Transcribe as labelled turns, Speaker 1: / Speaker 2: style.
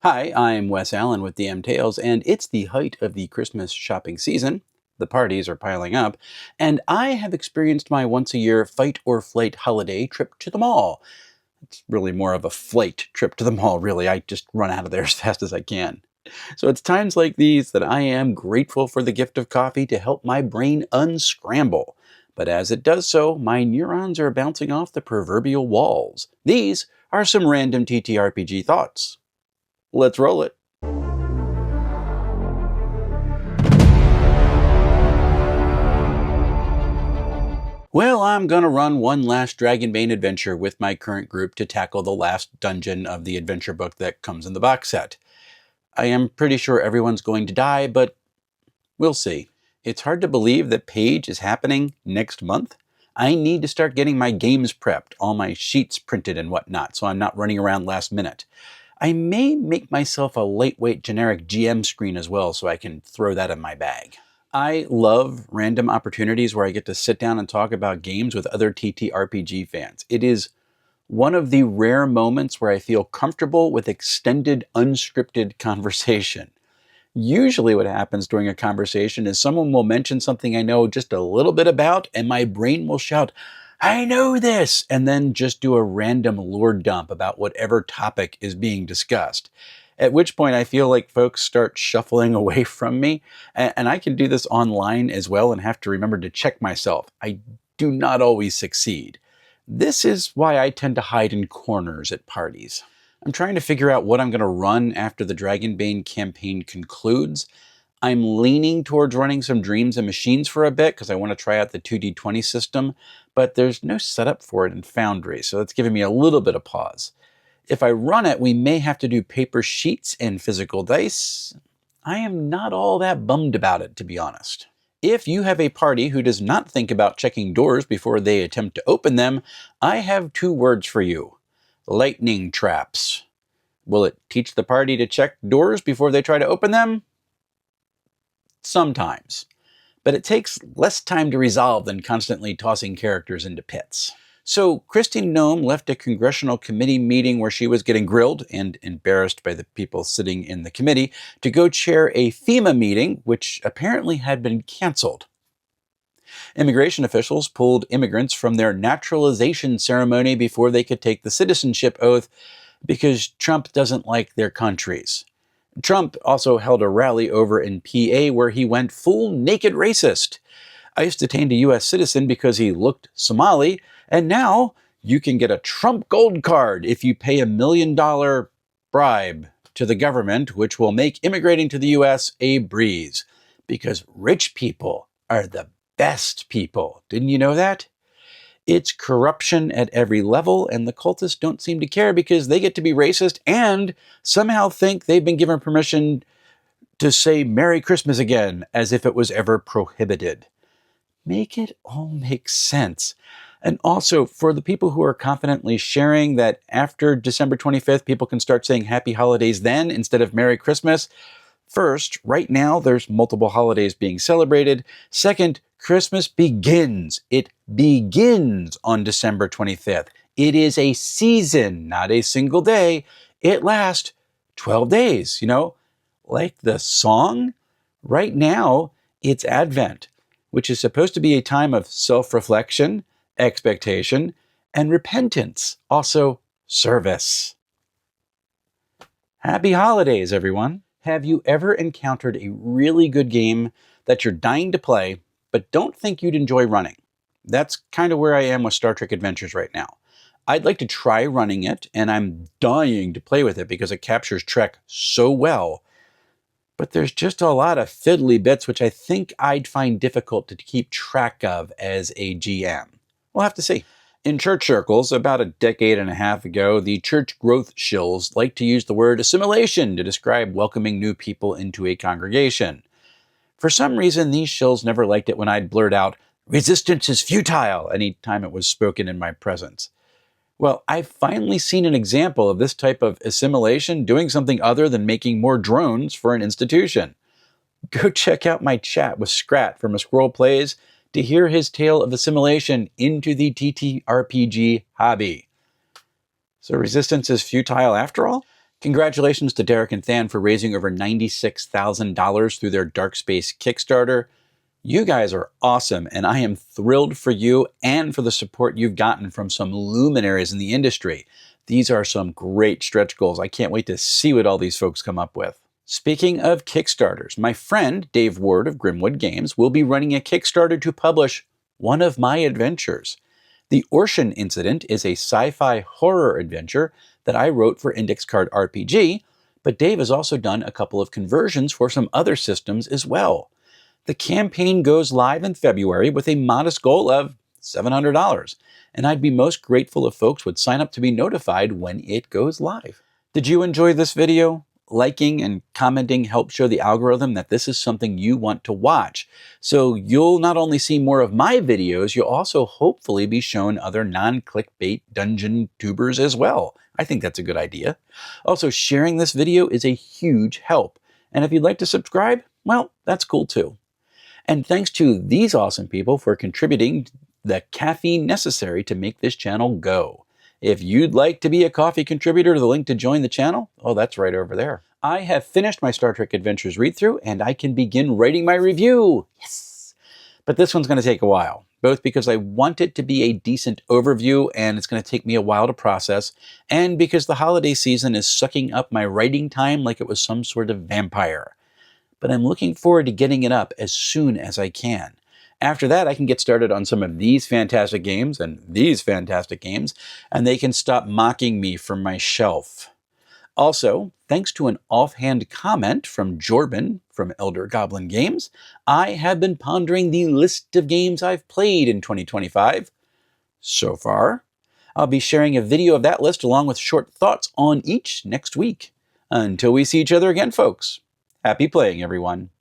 Speaker 1: Hi, I'm Wes Allen with DM Tales, and it's the height of the Christmas shopping season. The parties are piling up, and I have experienced my once-a-year fight-or-flight holiday trip to the mall. It's really more of a flight trip to the mall, really. I just run out of there as fast as I can. So it's times like these that I am grateful for the gift of coffee to help my brain unscramble. But as it does so, my neurons are bouncing off the proverbial walls. These are some random TTRPG thoughts. Let's roll it. Well, I'm gonna run one last Dragonbane adventure with my current group to tackle the last dungeon of the adventure book that comes in the box set. I am pretty sure everyone's going to die, but we'll see. It's hard to believe that Page is happening next month. I need to start getting my games prepped, all my sheets printed and whatnot, so I'm not running around last minute. I may make myself a lightweight generic GM screen as well so I can throw that in my bag. I love random opportunities where I get to sit down and talk about games with other TTRPG fans. It is one of the rare moments where I feel comfortable with extended, unscripted conversation. Usually what happens during a conversation is someone will mention something I know just a little bit about, and my brain will shout, "I know this!" and then just do a random lore dump about whatever topic is being discussed. At which point I feel like folks start shuffling away from me, and I can do this online as well and have to remember to check myself. I do not always succeed. This is why I tend to hide in corners at parties. I'm trying to figure out what I'm going to run after the Dragonbane campaign concludes. I'm leaning towards running some Dreams and Machines for a bit because I want to try out the 2d20 system, but there's no setup for it in Foundry, so that's giving me a little bit of pause. If I run it, we may have to do paper sheets and physical dice. I am not all that bummed about it, to be honest. If you have a party who does not think about checking doors before they attempt to open them, I have two words for you. Lightning traps. Will it teach the party to check doors before they try to open them? Sometimes. But it takes less time to resolve than constantly tossing characters into pits. So Christine Nome left a congressional committee meeting where she was getting grilled and embarrassed by the people sitting in the committee to go chair a FEMA meeting, which apparently had been canceled. Immigration officials pulled immigrants from their naturalization ceremony before they could take the citizenship oath because Trump doesn't like their countries. Trump also held a rally over in PA where he went full naked racist. ICE detained a U.S. citizen because he looked Somali, and now you can get a Trump gold card if you pay $1 million bribe to the government, which will make immigrating to the U.S. a breeze. Because rich people are the best people. Didn't you know that? It's corruption at every level, and the cultists don't seem to care because they get to be racist and somehow think they've been given permission to say Merry Christmas again, as if it was ever prohibited. Make it all make sense. And also, for the people who are confidently sharing that after December 25th, people can start saying Happy Holidays then instead of Merry Christmas. First, right now, there's multiple holidays being celebrated. Second, Christmas begins. It begins on December 25th. It is a season, not a single day. It lasts 12 days, like the song. Right now, it's Advent, which is supposed to be a time of self-reflection, expectation, and repentance, also service. Happy holidays, everyone. Have you ever encountered a really good game that you're dying to play, but don't think you'd enjoy running? That's kind of where I am with Star Trek Adventures right now. I'd like to try running it, and I'm dying to play with it because it captures Trek so well. But there's just a lot of fiddly bits which I think I'd find difficult to keep track of as a GM. We'll have to see. In church circles, about a decade and a half ago, the church growth shills liked to use the word assimilation to describe welcoming new people into a congregation. For some reason, these shills never liked it when I'd blurt out, "Resistance is futile," any time it was spoken in my presence. Well, I've finally seen an example of this type of assimilation doing something other than making more drones for an institution. Go check out my chat with Scrat from A Squirrel Plays to hear his tale of assimilation into the TTRPG hobby. So resistance is futile after all? Congratulations to Derek and Than for raising over $96,000 through their Dark Space Kickstarter. You guys are awesome, and I am thrilled for you and for the support you've gotten from some luminaries in the industry. These are some great stretch goals. I can't wait to see what all these folks come up with. Speaking of Kickstarters, my friend Dave Ward of Grimwood Games will be running a Kickstarter to publish one of my adventures. The Orshan Incident is a sci-fi horror adventure that I wrote for Index Card RPG, but Dave has also done a couple of conversions for some other systems as well. The campaign goes live in February with a modest goal of $700, and I'd be most grateful if folks would sign up to be notified when it goes live. Did you enjoy this video? Liking and commenting help show the algorithm that this is something you want to watch. So you'll not only see more of my videos, you'll also hopefully be shown other non-clickbait dungeon tubers as well. I think that's a good idea. Also, sharing this video is a huge help. And if you'd like to subscribe, well, that's cool too. And thanks to these awesome people for contributing the caffeine necessary to make this channel go. If you'd like to be a coffee contributor, the link to join the channel, oh, that's right over there. I have finished my Star Trek Adventures read-through, and I can begin writing my review. Yes! But this one's going to take a while, both because I want it to be a decent overview, and it's going to take me a while to process, and because the holiday season is sucking up my writing time like it was some sort of vampire. But I'm looking forward to getting it up as soon as I can. After that, I can get started on some of these fantastic games and these fantastic games, and they can stop mocking me from my shelf. Also, thanks to an offhand comment from Jorben from Elder Goblin Games, I have been pondering the list of games I've played in 2025. So far, I'll be sharing a video of that list along with short thoughts on each next week. Until we see each other again, folks, happy playing, everyone.